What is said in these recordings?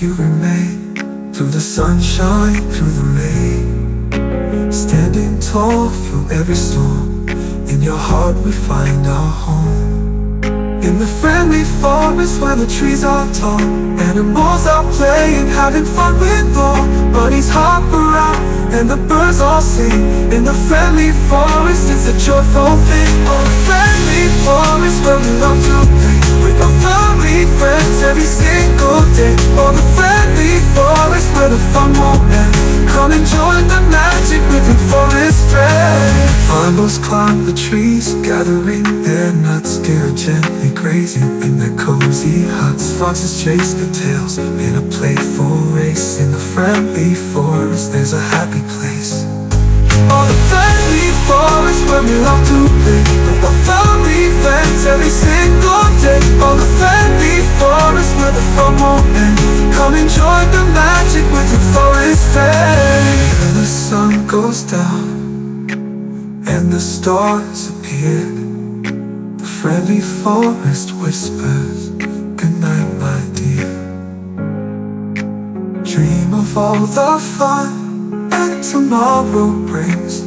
but you remain. Through the sunshine, through the rain, standing tall through every storm. In your heart we find our home. In the friendly forest where the trees are tall, animals are playing, having fun with all. Bunnies hop around and the birds all sing. In the friendly forest it's a joyful thing. Oh, the friendly forest where we love to play with our family, friends every single day. Oh, the friendly forest where the fun won't end. Come and join the magic with your forest friends. Flamingos climb the trees, gathering their nuts. Deer gently grazing in their cozy huts. Foxes chase their tails in a playful race. In the friendly forest there's a happy place. Oh, the friendly forest where we love to play with our family, friends every single day. Oh, the friendly forest where the fun won't end. Come and join the magic with your forest friends. Where the sun goes down and the stars appear, the friendly forest whispers, good night my dear. Dream of all the fun that tomorrow brings,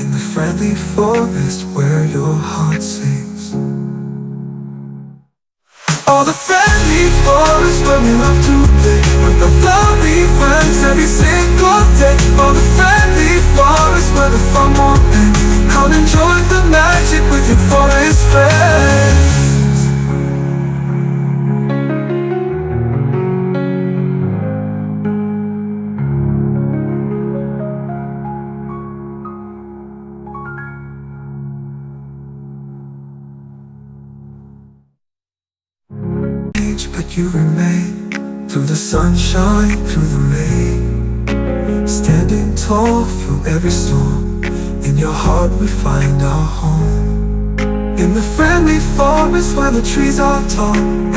in the friendly forest where your heart sings. Oh, the friendly forest where we love to play with our family, friends every single day. Oh, the friendly forest where the fun won't end. Come and join the magic with your forest friends. But you remain. Through the sunshine, through the rain, standing tall through every storm. In your heart we find our home. In the friendly forest where the trees are tall,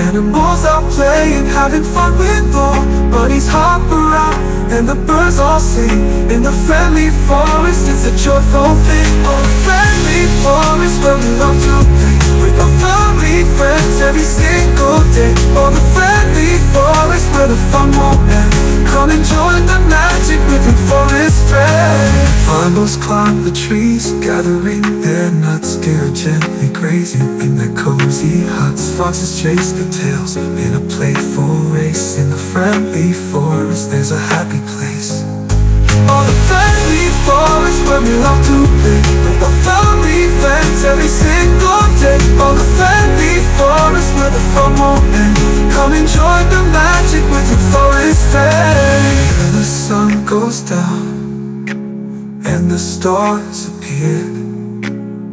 animals are playing, having fun with all. Bunnies hop around and the birds all sing. In the friendly forest it's a joyful thing. Oh, the friendly forest where we love to play with our family, friends every single day. Oh, the friendly forest where the fun won't end. Come and join the magic with your forest friends. Flamingos climb the trees, gathering their nuts. Deer gently grazing in their cozy huts. Foxes chase their tails in a playful race. In the friendly forest there's a happy place. Oh, the friendly forest where we love to play with our family, friends every single day. Oh, the friendly forest where the fun won't end. Come and join the magic with your forest friends. Where the sun goes down and the stars appear,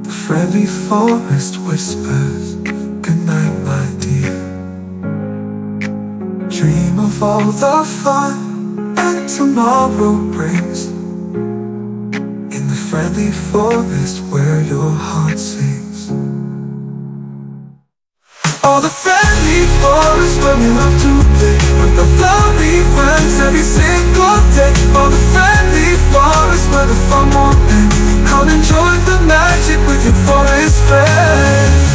the friendly forest whispers, good night my dear. Dream of all the fun that tomorrow brings, in the friendly forest where your heart sings. Oh, the friendly forest where we love to play with our family, friends every single day. Oh, the friendly forest where the fun won't end. Come and join the magic with your forest friends.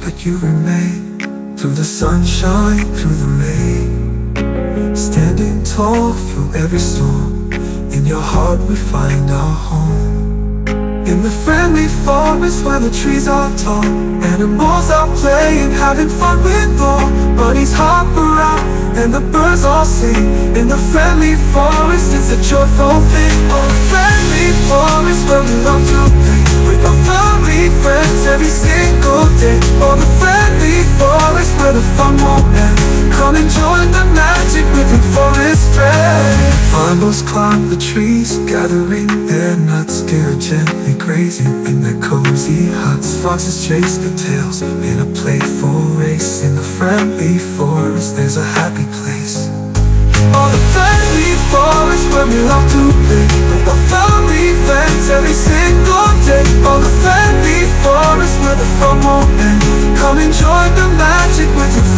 But you remain. Through the sunshine, through the rain, standing tall through every storm. In your heart we find our home. In the friendly forest where the trees are tall, animals are playing, having fun with all. Bunnies hop around and the birds all sing. In the friendly forest it's a joyful thing. Oh, the friendly forest where we love to play with our family, friends every single day. Oh, the friendly forest where the fun won't end. Come and join the magic with your forest friends. Flamingos climb the trees, gathering their nuts. Deer gently grazing in their cozy huts. Foxes chase their tails in a playful race. In the friendly forest there's a happy place. Oh, the friendly forest where we love to play with our family, friends every single day. Oh, the friendly forest where the fun won't end. Come and join the magic with your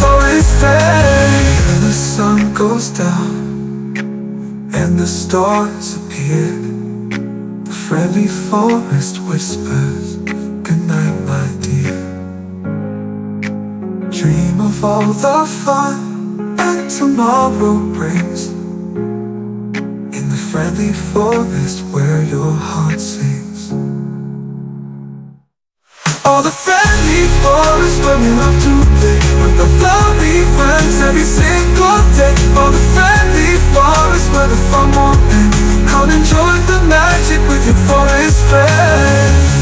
stars appear, the friendly forest whispers, good night my dear. Dream of all the fun that tomorrow brings, in the friendly forest where your heart sings. Oh, the friendly forest where we love to play with the lovely friends every single day. Oh, the friendly forest where the fun won't end. Come enjoy the magic with your forest friends.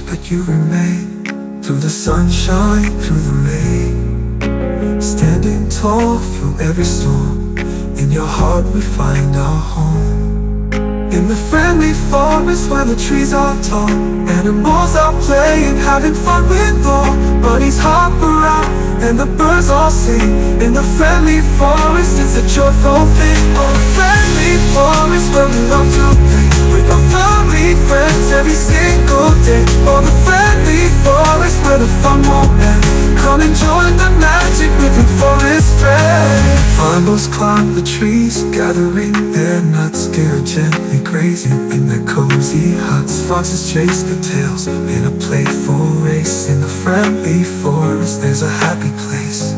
But you remain, through the sunshine, through the rain. Standing tall through every storm, in your heart we find our home. In the friendly forest where the trees are tall, animals are playing, having fun with all. Buddies hop around and the birds all sing. In the friendly forest it's a joyful thing. Oh, the friendly forest where we love to play with our family, friends every single day. Oh, the friendly forest where the fun won't end. Come enjoy the magic with your forest friends. Flamingos climb the trees, gathering their nuts, scared gently grazing in their cozy huts. Foxes chase the tails in a playful race. In the friendly forest there's a happy place.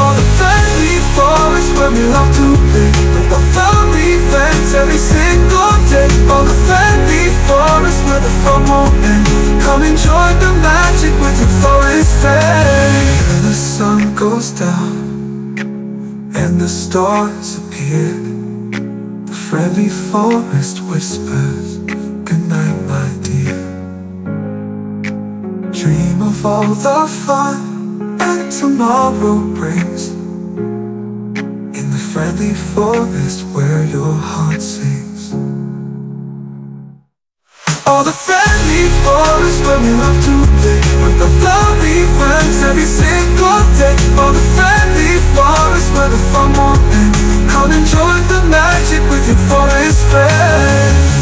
Oh, the friendly forest where we love to play with our family, friends every single day. Oh, the friendly forest where the fun won't end. Come enjoy the magic with your forest friends. Where the sun goes down and the stars appear, the friendly forest whispers, good night my dear. Dream of all the fun that tomorrow brings, in the friendly forest where your heart sings. Oh, the friendly forest where we love to play with our family, friends every single day. Oh, the friendly forest where the fun won't end. Come enjoy the magic with your forest friends.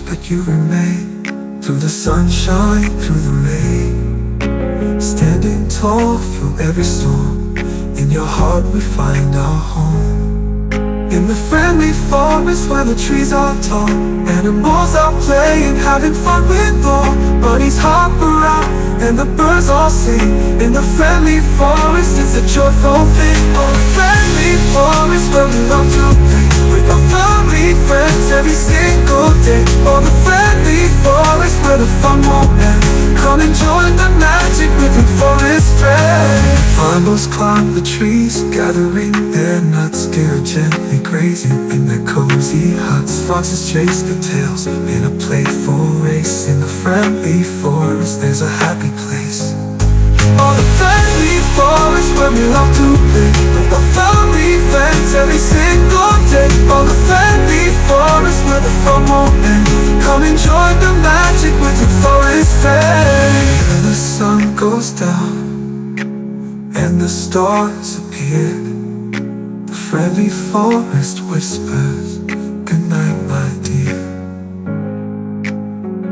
But you remain, through the sunshine, through the rain. Standing tall through every storm, in your heart we find our home. In the friendly forest where the trees are tall, animals are playing, having fun with all. Buddies hop around and the birds all sing. In the friendly forest it's a joyful thing. Oh, the friendly forest where we love to play with our family, friends every single day. Oh, the friendly forest where the fun won't end. Come enjoy the magic with your forest friends. Flamingos climb the trees, gathering their nuts, scared gently grazing in their cozy huts. Foxes chase the tails in a playful race. In the friendly forest there's a happy place. Oh, the friendly forest where we love to play with our family, friends every single day. Oh, the friendly forest where the fun won't end. Come enjoy the magic with your forest friends. Where the sun goes down and the stars appear, the friendly forest whispers, good night my dear.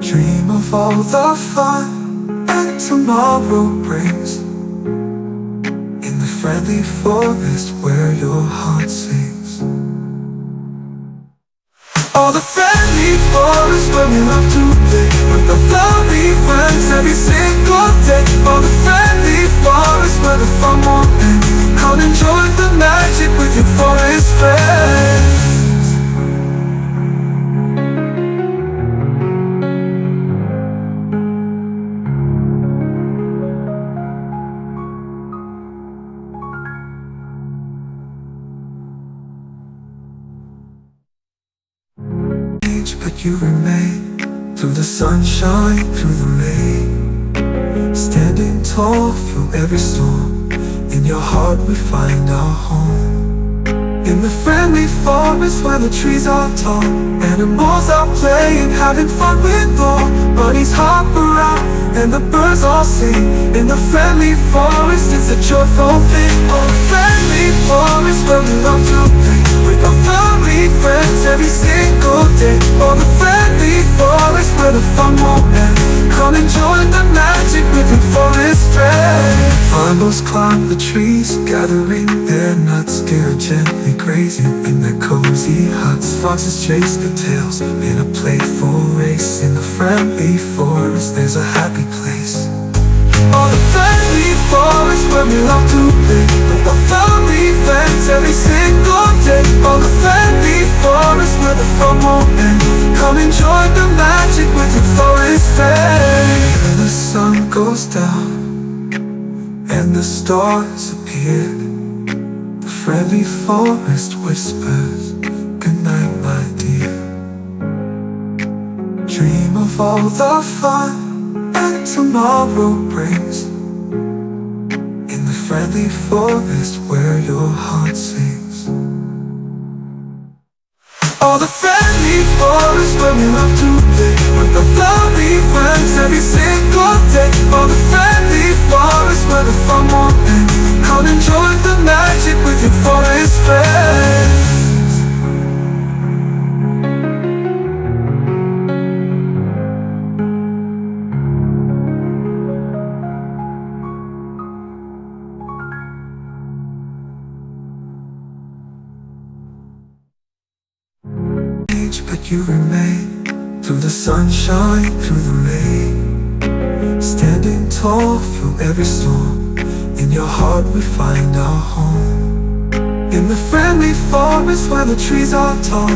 Dream of all the fun that tomorrow brings, in the friendly forest where your heart sings. Oh, the friendly forest where we love to play with our family, friends every single day. Oh, the friendly forest where the fun won't end. Come enjoy the magic with your forest friends. But you remain, through the sunshine, through the rain. Standing tall through every storm, In your heart we find our home. In the friendly forest where the trees are tall, animals are playing, having fun with all. Bunnies hop around and the birds all sing. In the friendly forest it's a joyful thing. Oh, the friendly forest where we love to play with our family, friends every single day. Oh, the friendly forest where the fun won't end. Come and join the magic with your forest friends. Flamingos climb the trees, gathering their nuts. Deer gently grazing in their cozy huts. Foxes chase the tails in a playful race. In the friendly forest there's a happy place. Oh, the friendly forest where we love to play with our family, friends every single day. Oh, the friendly forest where the fun won't end. Come and join the magic with your forest friends. Where the sun goes down and the stars appear, the friendly forest whispers, good night my dear. Dream of all the fun that tomorrow brings, in the friendly forest where your heart sings. Oh, the friendly forest where we love to play with our family, friends every single day. Oh, the friendly forest where the fun won't end. Come and join the magic with your forest friends. But you remain through the sunshine, through the rain. Standing tall through every storm, in your heart we find our home. In the friendly forest where the trees are tall,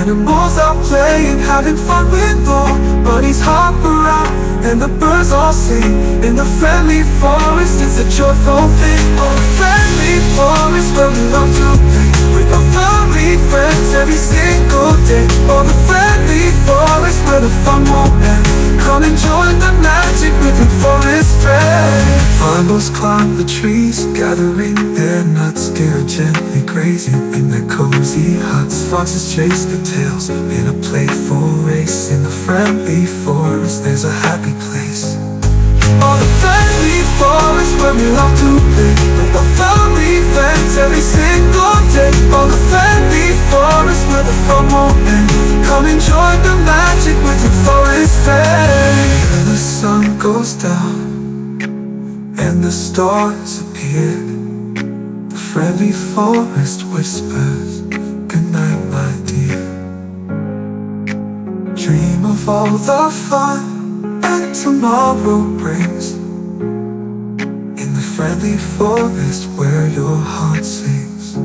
animals are playing, having fun with all. Bunnies hop around and the birds all sing. In the friendly forest it's a joyful thing. Oh, the friendly forest where we love to play with our family, friends every single day. Oh, the friendly forest where the fun won't end. Come and join the magic with your forest friends. Flamingos climb the trees, gathering their nuts. Deer gently grazing in their cozy huts. Foxes chase the tails in a playful race. In the friendly forest there's a happy place. Oh, the friendly forest where we love to play with our family, friends every single day. Oh, the friendly forest where the fun won't end. Come and join the magic with your forest friends. Where the sun goes down and the stars appear, the friendly forest whispers, good night my dear. Dream of all the fun that tomorrow brings, in the friendly forest where your heart sings.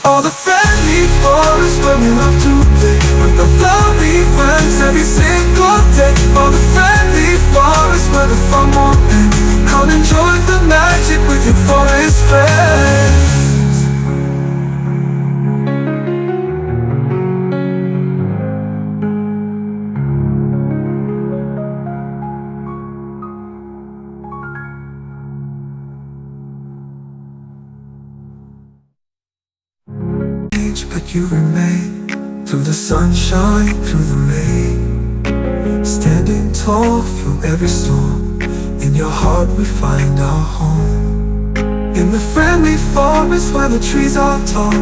Oh, the friendly forest where we love to play with our family, friends every single day. Oh, the friendly forest where the fun won't end. Come and join the magic with your forest friends. But you remain through the sunshine, through the rain. Standing tall through every storm, in your heart we find our home. In the friendly forest where the trees are tall,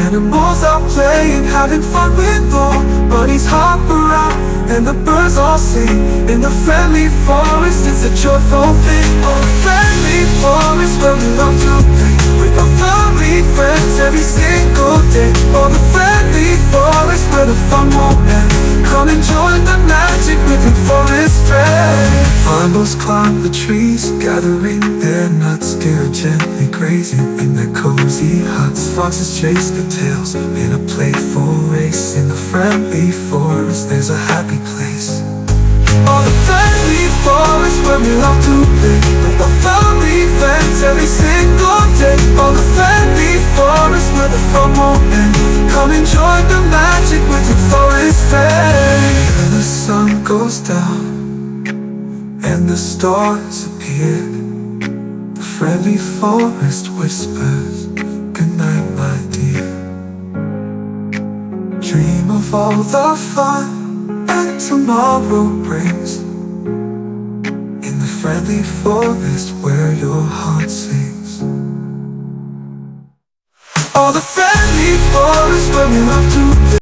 animals are playing, having fun with all. Bunnies hop around and the birds all sing. In the friendly forest it's a joyful thing. Oh, the friendly forest where we love to play with our family, friends every single day. Oh, the friendly forest where the fun won't end. Come and join the magic with your forest friends. Flamingos climb the trees, gathering their nuts. Deer gently grazing in their cozy huts. Foxes chase the tails in a playful race. In the friendly forest there's a happy place. Oh, the friendly forest where we love to play with our family, friends every single day. Oh, the friendly forest where the fun won't end. Come and join the magic with your forest friends. Where the sun goes down and the stars appear, the friendly forest whispers, good night my dear. Dream of all the fun that tomorrow brings, in the friendly forest where your heart sings. Oh, the friendly forest where we love to